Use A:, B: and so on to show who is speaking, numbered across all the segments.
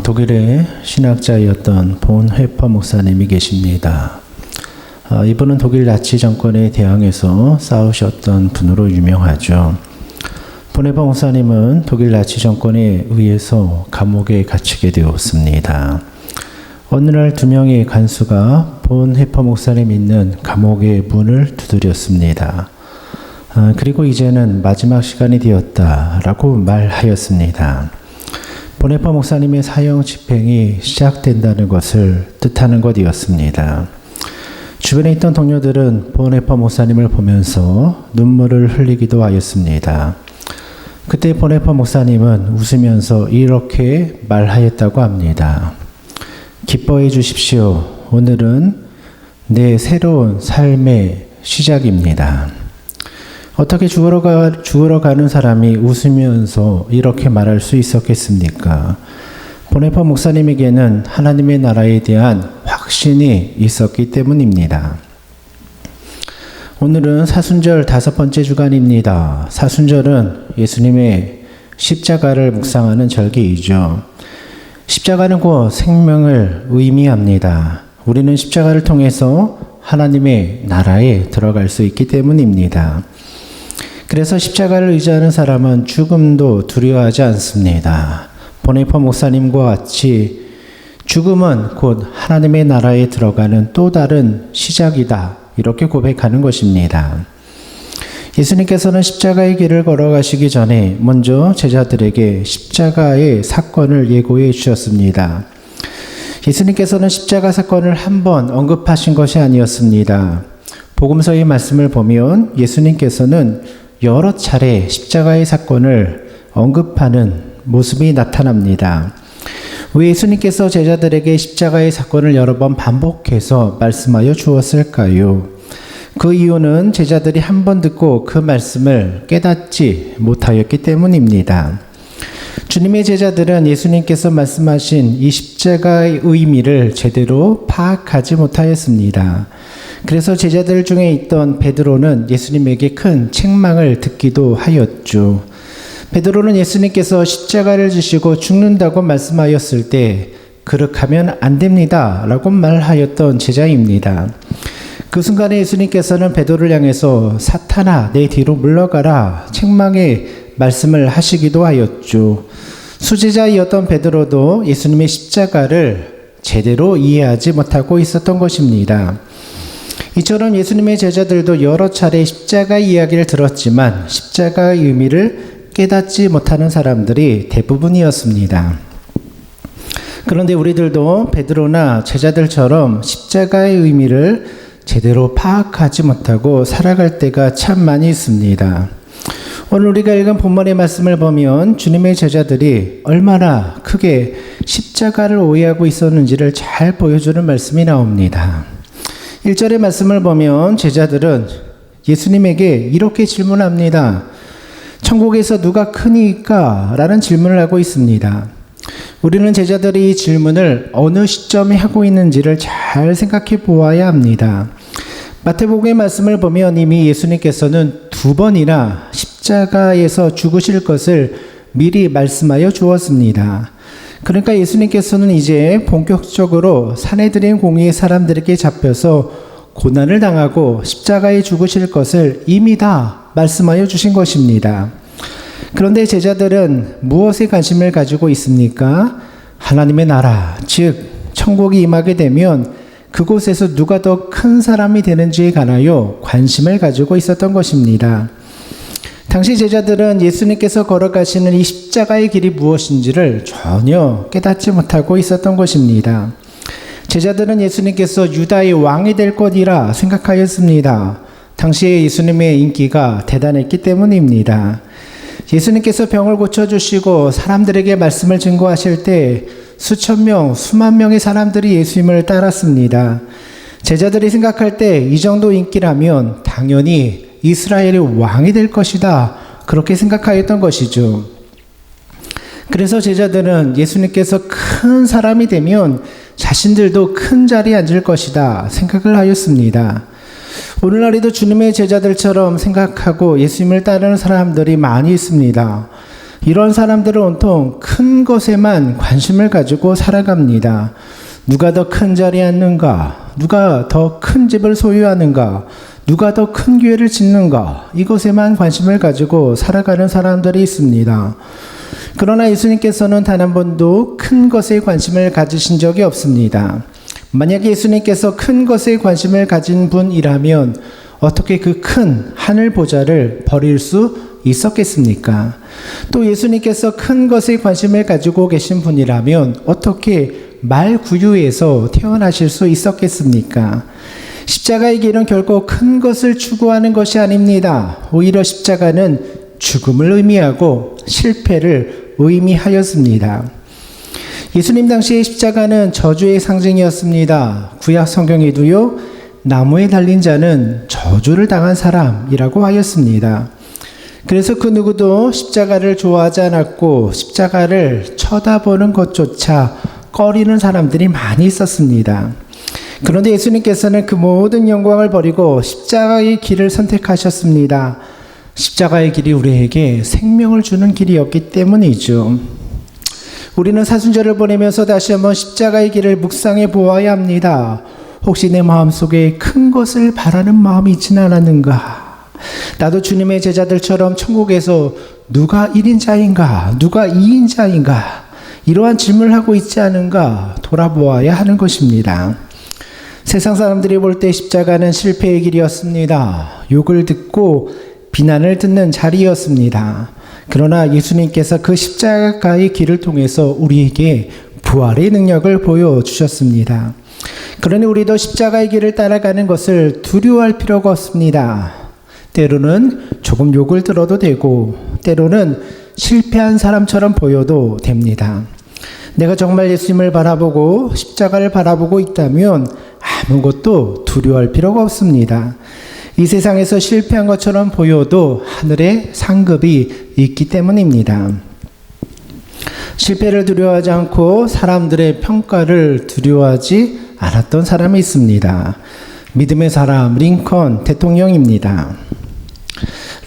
A: 독일의 신학자였던 본 회퍼 목사님이 계십니다. 이분은 독일 나치 정권에 대항해서 싸우셨던 분으로 유명하죠. 본 회퍼 목사님은 독일 나치 정권에 의해서 감옥에 갇히게 되었습니다. 어느 날 두 명의 간수가 본 회퍼 목사님 있는 감옥의 문을 두드렸습니다. 그리고 이제는 마지막 시간이 되었다라고 말하였습니다. 본 회퍼 목사님의 사형 집행이 시작된다는 것을 뜻하는 것이었습니다. 주변에 있던 동료들은 본 회퍼 목사님을 보면서 눈물을 흘리기도 하였습니다. 그때 본 회퍼 목사님은 웃으면서 이렇게 말하였다고 합니다. 기뻐해 주십시오. 오늘은 내 새로운 삶의 시작입니다. 어떻게 죽으러 가는 사람이 웃으면서 이렇게 말할 수 있었겠습니까? 본 회퍼 목사님에게는 하나님의 나라에 대한 확신이 있었기 때문입니다. 오늘은 사순절 5번째 주간입니다. 사순절은 예수님의 십자가를 묵상하는 절기이죠. 십자가는 곧 생명을 의미합니다. 우리는 십자가를 통해서 하나님의 나라에 들어갈 수 있기 때문입니다. 그래서 십자가를 의지하는 사람은 죽음도 두려워하지 않습니다. 본 회퍼 목사님과 같이 죽음은 곧 하나님의 나라에 들어가는 또 다른 시작이다. 이렇게 고백하는 것입니다. 예수님께서는 십자가의 길을 걸어가시기 전에 먼저 제자들에게 십자가의 사건을 예고해 주셨습니다. 예수님께서는 십자가 사건을 한 번 언급하신 것이 아니었습니다. 복음서의 말씀을 보면 예수님께서는 여러 차례 십자가의 사건을 언급하는 모습이 나타납니다. 왜 예수님께서 제자들에게 십자가의 사건을 여러 번 반복해서 말씀하여 주었을까요? 그 이유는 제자들이 한 번 듣고 그 말씀을 깨닫지 못하였기 때문입니다. 주님의 제자들은 예수님께서 말씀하신 이 십자가의 의미를 제대로 파악하지 못하였습니다. 그래서 제자들 중에 있던 베드로는 예수님에게 큰 책망을 듣기도 하였죠. 베드로는 예수님께서 십자가를 지시고 죽는다고 말씀하였을 때 그렇게하면 안 됩니다 라고 말하였던 제자입니다. 그 순간에 예수님께서는 베드로를 향해서 사탄아 내 뒤로 물러가라 책망의 말씀을 하시기도 하였죠. 수제자이었던 베드로도 예수님의 십자가를 제대로 이해하지 못하고 있었던 것입니다. 이처럼 예수님의 제자들도 여러 차례 십자가 이야기를 들었지만 십자가의 의미를 깨닫지 못하는 사람들이 대부분이었습니다. 그런데 우리들도 베드로나 제자들처럼 십자가의 의미를 제대로 파악하지 못하고 살아갈 때가 참 많이 있습니다. 오늘 우리가 읽은 본문의 말씀을 보면 주님의 제자들이 얼마나 크게 십자가를 오해하고 있었는지를 잘 보여주는 말씀이 나옵니다. 1절의 말씀을 보면 제자들은 예수님에게 이렇게 질문합니다. 천국에서 누가 크니까? 라는 질문을 하고 있습니다. 우리는 제자들이 이 질문을 어느 시점에 하고 있는지를 잘 생각해 보아야 합니다. 마태복음의 말씀을 보면 이미 예수님께서는 2번이나 십자가에서 죽으실 것을 미리 말씀하여 주었습니다. 그러니까 예수님께서는 이제 본격적으로 사내들인 공의의 사람들에게 잡혀서 고난을 당하고 십자가에 죽으실 것을 이미 다 말씀하여 주신 것입니다. 그런데 제자들은 무엇에 관심을 가지고 있습니까? 하나님의 나라, 즉 천국이 임하게 되면 그곳에서 누가 더 큰 사람이 되는지에 관하여 관심을 가지고 있었던 것입니다. 당시 제자들은 예수님께서 걸어가시는 이 십자가의 길이 무엇인지를 전혀 깨닫지 못하고 있었던 것입니다. 제자들은 예수님께서 유다의 왕이 될 것이라 생각하였습니다. 당시에 예수님의 인기가 대단했기 때문입니다. 예수님께서 병을 고쳐주시고 사람들에게 말씀을 증거하실 때 수천 명, 수만 명의 사람들이 예수님을 따랐습니다. 제자들이 생각할 때 이 정도 인기라면 당연히 이스라엘의 왕이 될 것이다. 그렇게 생각하였던 것이죠. 그래서 제자들은 예수님께서 큰 사람이 되면 자신들도 큰 자리에 앉을 것이다 생각을 하였습니다. 오늘날에도 주님의 제자들처럼 생각하고 예수님을 따르는 사람들이 많이 있습니다. 이런 사람들은 온통 큰 것에만 관심을 가지고 살아갑니다. 누가 더 큰 자리에 앉는가? 누가 더 큰 집을 소유하는가? 누가 더 큰 교회를 짓는가? 이것에만 관심을 가지고 살아가는 사람들이 있습니다. 그러나 예수님께서는 단 한 번도 큰 것에 관심을 가지신 적이 없습니다. 만약 예수님께서 큰 것에 관심을 가진 분이라면 어떻게 그 큰 하늘 보좌를 버릴 수 있었겠습니까? 또 예수님께서 큰 것에 관심을 가지고 계신 분이라면 어떻게 말구유에서 태어나실 수 있었겠습니까? 십자가의 길은 결코 큰 것을 추구하는 것이 아닙니다. 오히려 십자가는 죽음을 의미하고 실패를 의미하였습니다. 예수님 당시의 십자가는 저주의 상징이었습니다. 구약 성경에도요, 나무에 달린 자는 저주를 당한 사람이라고 하였습니다. 그래서 그 누구도 십자가를 좋아하지 않았고 십자가를 쳐다보는 것조차 꺼리는 사람들이 많이 있었습니다. 그런데 예수님께서는 그 모든 영광을 버리고 십자가의 길을 선택하셨습니다. 십자가의 길이 우리에게 생명을 주는 길이었기 때문이죠. 우리는 사순절을 보내면서 다시 한번 십자가의 길을 묵상해 보아야 합니다. 혹시 내 마음속에 큰 것을 바라는 마음이 있지는 않았는가? 나도 주님의 제자들처럼 천국에서 누가 1인자인가? 누가 2인자인가? 이러한 질문을 하고 있지 않은가? 돌아보아야 하는 것입니다. 세상 사람들이 볼 때 십자가는 실패의 길이었습니다. 욕을 듣고 비난을 듣는 자리였습니다. 그러나 예수님께서 그 십자가의 길을 통해서 우리에게 부활의 능력을 보여주셨습니다. 그러니 우리도 십자가의 길을 따라가는 것을 두려워할 필요가 없습니다. 때로는 조금 욕을 들어도 되고 때로는 실패한 사람처럼 보여도 됩니다. 내가 정말 예수님을 바라보고 십자가를 바라보고 있다면 아무것도 두려워할 필요가 없습니다. 이 세상에서 실패한 것처럼 보여도 하늘에 상급이 있기 때문입니다. 실패를 두려워하지 않고 사람들의 평가를 두려워하지 않았던 사람이 있습니다. 믿음의 사람 링컨 대통령입니다.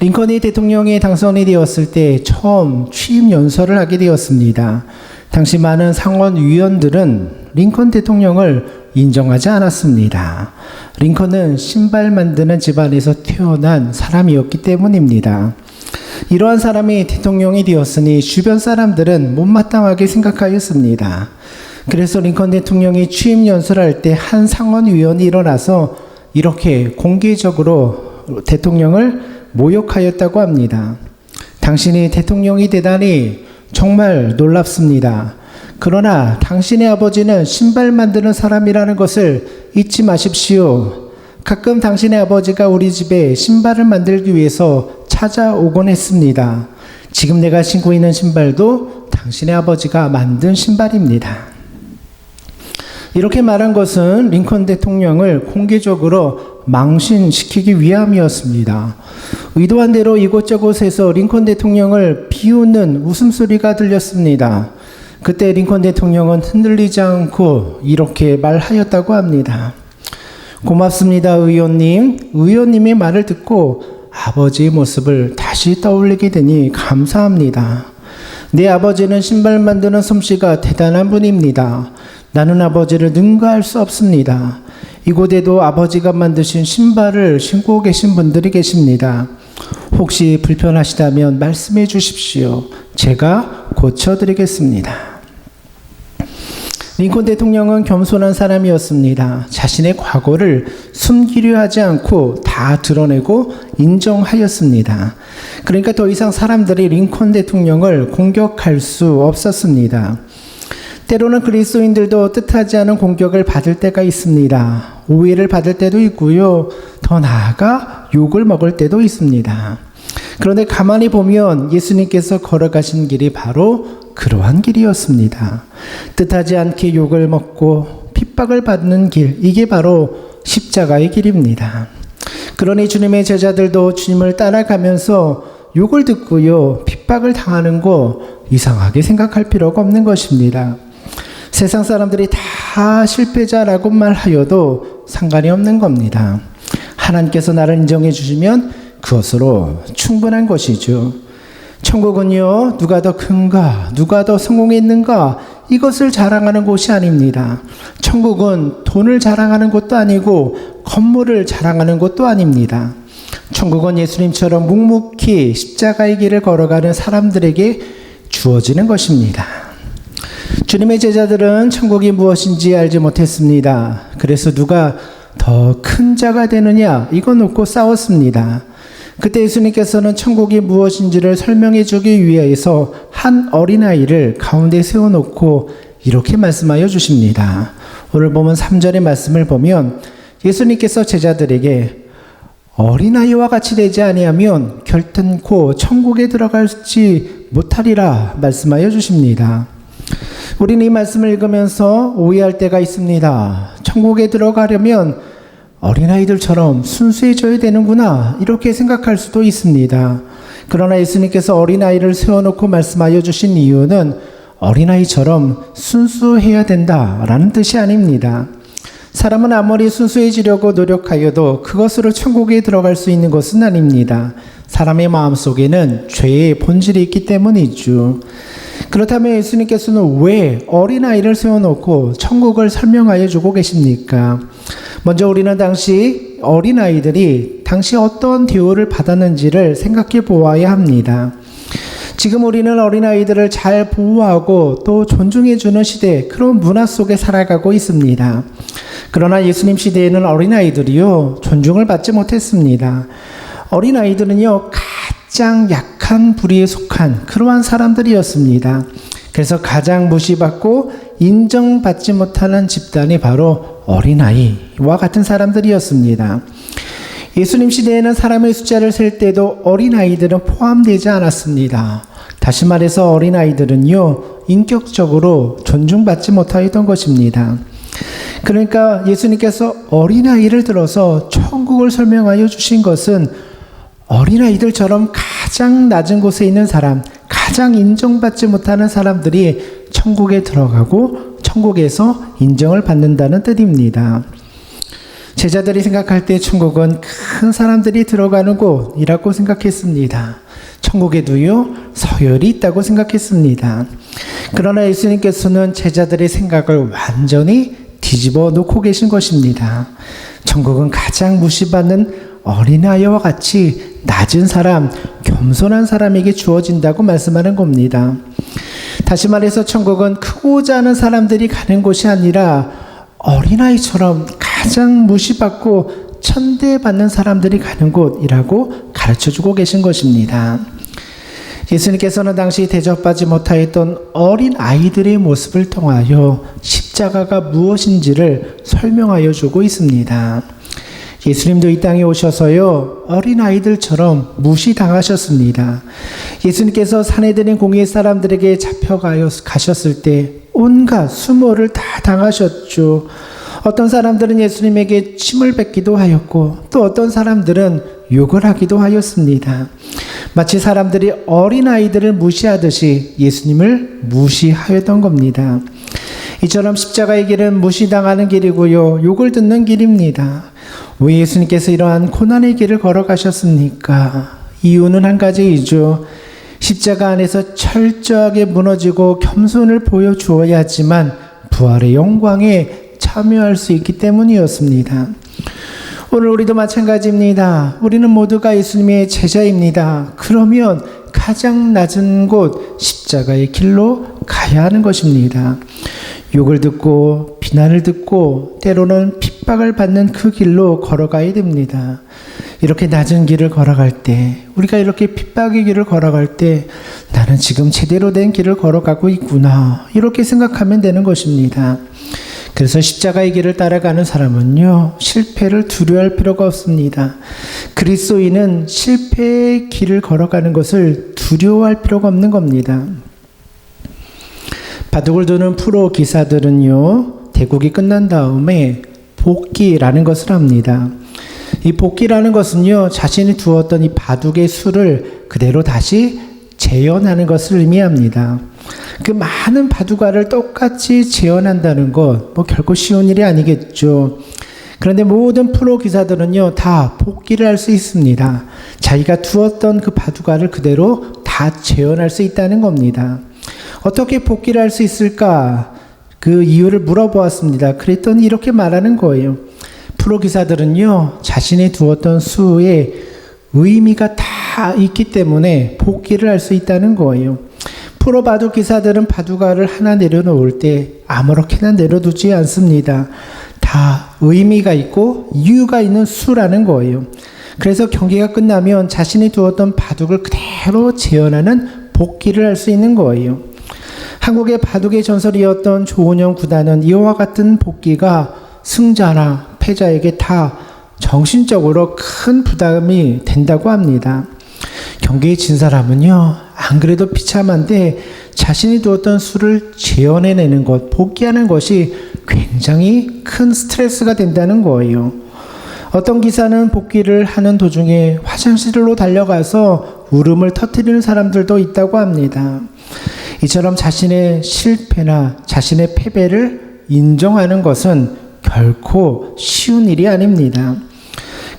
A: 링컨이 대통령에 당선이 되었을 때 처음 취임 연설을 하게 되었습니다. 당시 많은 상원 의원들은 링컨 대통령을 인정하지 않았습니다. 링컨은 신발 만드는 집안에서 태어난 사람이었기 때문입니다. 이러한 사람이 대통령이 되었으니 주변 사람들은 못마땅하게 생각하였습니다. 그래서 링컨 대통령이 취임 연설할 때 한 상원 의원이 일어나서 이렇게 공개적으로 대통령을 모욕하였다고 합니다. 당신이 대통령이 되다니 정말 놀랍습니다. 그러나 당신의 아버지는 신발 만드는 사람이라는 것을 잊지 마십시오. 가끔 당신의 아버지가 우리 집에 신발을 만들기 위해서 찾아오곤 했습니다. 지금 내가 신고 있는 신발도 당신의 아버지가 만든 신발입니다. 이렇게 말한 것은 링컨 대통령을 공개적으로 망신시키기 위함이었습니다. 의도한 대로 이곳저곳에서 링컨 대통령을 비웃는 웃음소리가 들렸습니다. 그때 링컨 대통령은 흔들리지 않고 이렇게 말하였다고 합니다. 고맙습니다, 의원님. 의원님의 말을 듣고 아버지의 모습을 다시 떠올리게 되니 감사합니다. 내 아버지는 신발 만드는 솜씨가 대단한 분입니다. 나는 아버지를 능가할 수 없습니다. 이곳에도 아버지가 만드신 신발을 신고 계신 분들이 계십니다. 혹시 불편하시다면 말씀해 주십시오. 제가 고쳐드리겠습니다. 링컨 대통령은 겸손한 사람이었습니다. 자신의 과거를 숨기려 하지 않고 다 드러내고 인정하였습니다. 그러니까 더 이상 사람들이 링컨 대통령을 공격할 수 없었습니다. 때로는 그리스도인들도 뜻하지 않은 공격을 받을 때가 있습니다. 오해를 받을 때도 있고요. 더 나아가 욕을 먹을 때도 있습니다. 그런데 가만히 보면 예수님께서 걸어가신 길이 바로 그러한 길이었습니다. 뜻하지 않게 욕을 먹고 핍박을 받는 길, 이게 바로 십자가의 길입니다. 그러니 주님의 제자들도 주님을 따라가면서 욕을 듣고요, 핍박을 당하는 거 이상하게 생각할 필요가 없는 것입니다. 세상 사람들이 다 실패자라고 말하여도 상관이 없는 겁니다. 하나님께서 나를 인정해 주시면 그것으로 충분한 것이죠. 천국은요, 누가 더 큰가, 누가 더 성공했는가, 이것을 자랑하는 곳이 아닙니다. 천국은 돈을 자랑하는 곳도 아니고 건물을 자랑하는 곳도 아닙니다. 천국은 예수님처럼 묵묵히 십자가의 길을 걸어가는 사람들에게 주어지는 것입니다. 주님의 제자들은 천국이 무엇인지 알지 못했습니다. 그래서 누가 더 큰 자가 되느냐, 이거 놓고 싸웠습니다. 그때 예수님께서는 천국이 무엇인지를 설명해 주기 위해서 한 어린아이를 가운데 세워놓고 이렇게 말씀하여 주십니다. 오늘 보면 3절의 말씀을 보면 예수님께서 제자들에게 어린아이와 같이 되지 아니하면 결단코 천국에 들어갈지 못하리라 말씀하여 주십니다. 우리는 이 말씀을 읽으면서 오해할 때가 있습니다. 천국에 들어가려면 어린아이들처럼 순수해져야 되는구나, 이렇게 생각할 수도 있습니다. 그러나 예수님께서 어린아이를 세워놓고 말씀하여 주신 이유는 어린아이처럼 순수해야 된다라는 뜻이 아닙니다. 사람은 아무리 순수해지려고 노력하여도 그것으로 천국에 들어갈 수 있는 것은 아닙니다. 사람의 마음속에는 죄의 본질이 있기 때문이죠. 그렇다면 예수님께서는 왜 어린아이를 세워놓고 천국을 설명하여 주고 계십니까? 먼저 우리는 당시 어린아이들이 당시 어떤 대우를 받았는지를 생각해 보아야 합니다. 지금 우리는 어린아이들을 잘 보호하고 또 존중해주는 시대, 그런 문화 속에 살아가고 있습니다. 그러나 예수님 시대에는 어린아이들이요, 존중을 받지 못했습니다. 어린아이들은요, 가장 약한 부류에 속한 그러한 사람들이었습니다. 그래서 가장 무시받고 인정받지 못하는 집단이 바로 어린아이와 같은 사람들이었습니다. 예수님 시대에는 사람의 숫자를 셀 때도 어린아이들은 포함되지 않았습니다. 다시 말해서 어린아이들은요, 인격적으로 존중받지 못하였던 것입니다. 그러니까 예수님께서 어린아이를 들어서 천국을 설명하여 주신 것은 어린아이들처럼 가장 낮은 곳에 있는 사람, 가장 인정받지 못하는 사람들이 천국에 들어가고 천국에서 인정을 받는다는 뜻입니다. 제자들이 생각할 때 천국은 큰 사람들이 들어가는 곳이라고 생각했습니다. 천국에도요, 서열이 있다고 생각했습니다. 그러나 예수님께서는 제자들의 생각을 완전히 뒤집어 놓고 계신 것입니다. 천국은 가장 무시받는 어린아이와 같이 낮은 사람, 겸손한 사람에게 주어진다고 말씀하는 겁니다. 다시 말해서 천국은 크고자 하는 사람들이 가는 곳이 아니라 어린아이처럼 가장 무시받고 천대받는 사람들이 가는 곳이라고 가르쳐주고 계신 것입니다. 예수님께서는 당시 대접받지 못하였던 어린 아이들의 모습을 통하여 십자가가 무엇인지를 설명하여 주고 있습니다. 예수님도 이 땅에 오셔서요, 어린아이들처럼 무시당하셨습니다. 예수님께서 산헤드린 공회 사람들에게 잡혀가셨을 때 온갖 수모를 다 당하셨죠. 어떤 사람들은 예수님에게 침을 뱉기도 하였고 또 어떤 사람들은 욕을 하기도 하였습니다. 마치 사람들이 어린아이들을 무시하듯이 예수님을 무시하였던 겁니다. 이처럼 십자가의 길은 무시당하는 길이고요, 욕을 듣는 길입니다. 왜 예수님께서 이러한 고난의 길을 걸어가셨습니까? 이유는 한 가지이죠. 십자가 안에서 철저하게 무너지고 겸손을 보여주어야지만 부활의 영광에 참여할 수 있기 때문이었습니다. 오늘 우리도 마찬가지입니다. 우리는 모두가 예수님의 제자입니다. 그러면 가장 낮은 곳 십자가의 길로 가야 하는 것입니다. 욕을 듣고 비난을 듣고 때로는 핍박을 받는 그 길로 걸어가야 됩니다. 이렇게 낮은 길을 걸어갈 때, 우리가 이렇게 핍박의 길을 걸어갈 때 나는 지금 제대로 된 길을 걸어가고 있구나, 이렇게 생각하면 되는 것입니다. 그래서 십자가의 길을 따라가는 사람은요, 실패를 두려워할 필요가 없습니다. 그리스도인은 실패의 길을 걸어가는 것을 두려워할 필요가 없는 겁니다. 바둑을 두는 프로 기사들은요, 대국이 끝난 다음에 복기라는 것을 합니다. 이 복기라는 것은요, 자신이 두었던 이 바둑의 수를 그대로 다시 재현하는 것을 의미합니다. 그 많은 바둑알을 똑같이 재현한다는 것, 결코 쉬운 일이 아니겠죠. 그런데 모든 프로 기사들은요, 다 복기를 할 수 있습니다. 자기가 두었던 그 바둑알을 그대로 다 재현할 수 있다는 겁니다. 어떻게 복귀를 할 수 있을까? 그 이유를 물어보았습니다. 그랬더니 이렇게 말하는 거예요. 프로 기사들은요, 자신이 두었던 수에 의미가 다 있기 때문에 복귀를 할 수 있다는 거예요. 프로 바둑 기사들은 바둑알을 하나 내려놓을 때 아무렇게나 내려두지 않습니다. 다 의미가 있고 이유가 있는 수라는 거예요. 그래서 경기가 끝나면 자신이 두었던 바둑을 그대로 재현하는 복귀를 할 수 있는 거예요. 한국의 바둑의 전설이었던 조은영 구단은 이와 같은 복귀가 승자나 패자에게 다 정신적으로 큰 부담이 된다고 합니다. 경기에 진 사람은요, 안 그래도 비참한데 자신이 두었던 수를 재현해내는 것, 복귀하는 것이 굉장히 큰 스트레스가 된다는 거예요. 어떤 기사는 복귀를 하는 도중에 화장실로 달려가서 울음을 터뜨리는 사람들도 있다고 합니다. 이처럼 자신의 실패나 자신의 패배를 인정하는 것은 결코 쉬운 일이 아닙니다.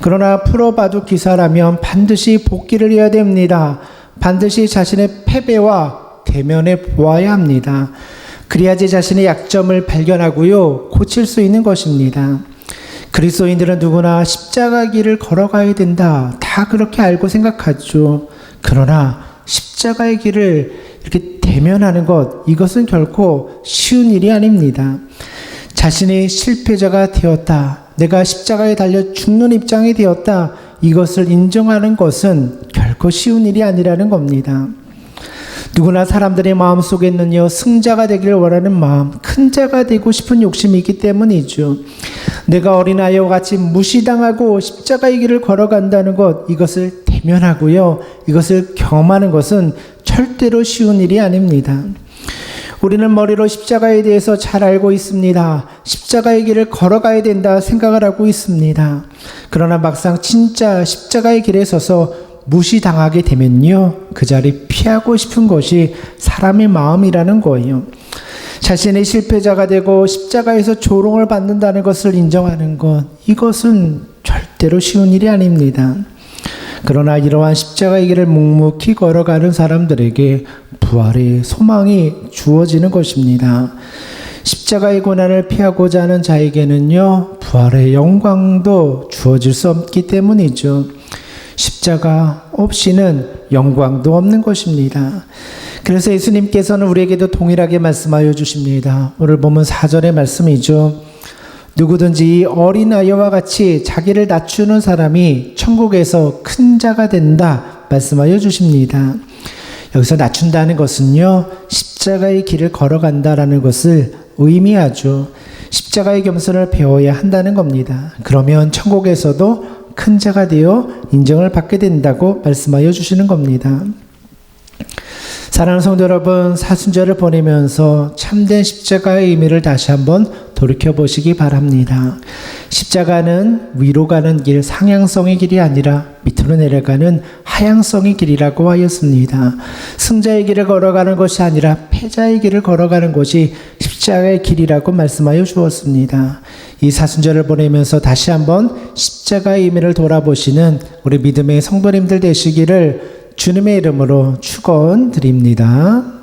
A: 그러나 프로 바둑 기사라면 반드시 복귀를 해야 됩니다. 반드시 자신의 패배와 대면해 보아야 합니다. 그래야지 자신의 약점을 발견하고요, 고칠 수 있는 것입니다. 그리스도인들은 누구나 십자가 길을 걸어가야 된다. 다 그렇게 알고 생각하죠. 그러나 십자가의 길을 이렇게 대면하는 것, 이것은 결코 쉬운 일이 아닙니다. 자신이 실패자가 되었다. 내가 십자가에 달려 죽는 입장이 되었다. 이것을 인정하는 것은 결코 쉬운 일이 아니라는 겁니다. 누구나 사람들의 마음속에는요, 승자가 되기를 원하는 마음, 큰 자가 되고 싶은 욕심이 있기 때문이죠. 내가 어린아이와 같이 무시당하고 십자가의 길을 걸어간다는 것, 이것을 대면하고요, 이것을 경험하는 것은 절대로 쉬운 일이 아닙니다. 우리는 머리로 십자가에 대해서 잘 알고 있습니다. 십자가의 길을 걸어가야 된다 생각을 하고 있습니다. 그러나 막상 진짜 십자가의 길에 서서 무시당하게 되면요, 그 자리 피하고 싶은 것이 사람의 마음이라는 거예요. 자신의 실패자가 되고 십자가에서 조롱을 받는다는 것을 인정하는 것, 이것은 절대로 쉬운 일이 아닙니다. 그러나 이러한 십자가의 길을 묵묵히 걸어가는 사람들에게 부활의 소망이 주어지는 것입니다. 십자가의 고난을 피하고자 하는 자에게는요, 부활의 영광도 주어질 수 없기 때문이죠. 십자가 없이는 영광도 없는 것입니다. 그래서 예수님께서는 우리에게도 동일하게 말씀하여 주십니다. 오늘 보면 4절의 말씀이죠. 누구든지 이 어린아이와 같이 자기를 낮추는 사람이 천국에서 큰 자가 된다 말씀하여 주십니다. 여기서 낮춘다는 것은요, 십자가의 길을 걸어간다라는 것을 의미하죠. 십자가의 겸손을 배워야 한다는 겁니다. 그러면 천국에서도 큰 자가 되어 인정을 받게 된다고 말씀하여 주시는 겁니다. 사랑하는 성도 여러분, 사순절을 보내면서 참된 십자가의 의미를 다시 한번 돌이켜보시기 바랍니다. 십자가는 위로 가는 길, 상향성의 길이 아니라 밑으로 내려가는 하향성의 길이라고 하였습니다. 승자의 길을 걸어가는 것이 아니라 패자의 길을 걸어가는 것이 십자가의 길이라고 말씀하여 주었습니다. 이 사순절을 보내면서 다시 한번 십자가의 의미를 돌아보시는 우리 믿음의 성도님들 되시기를 주님의 이름으로 축원드립니다.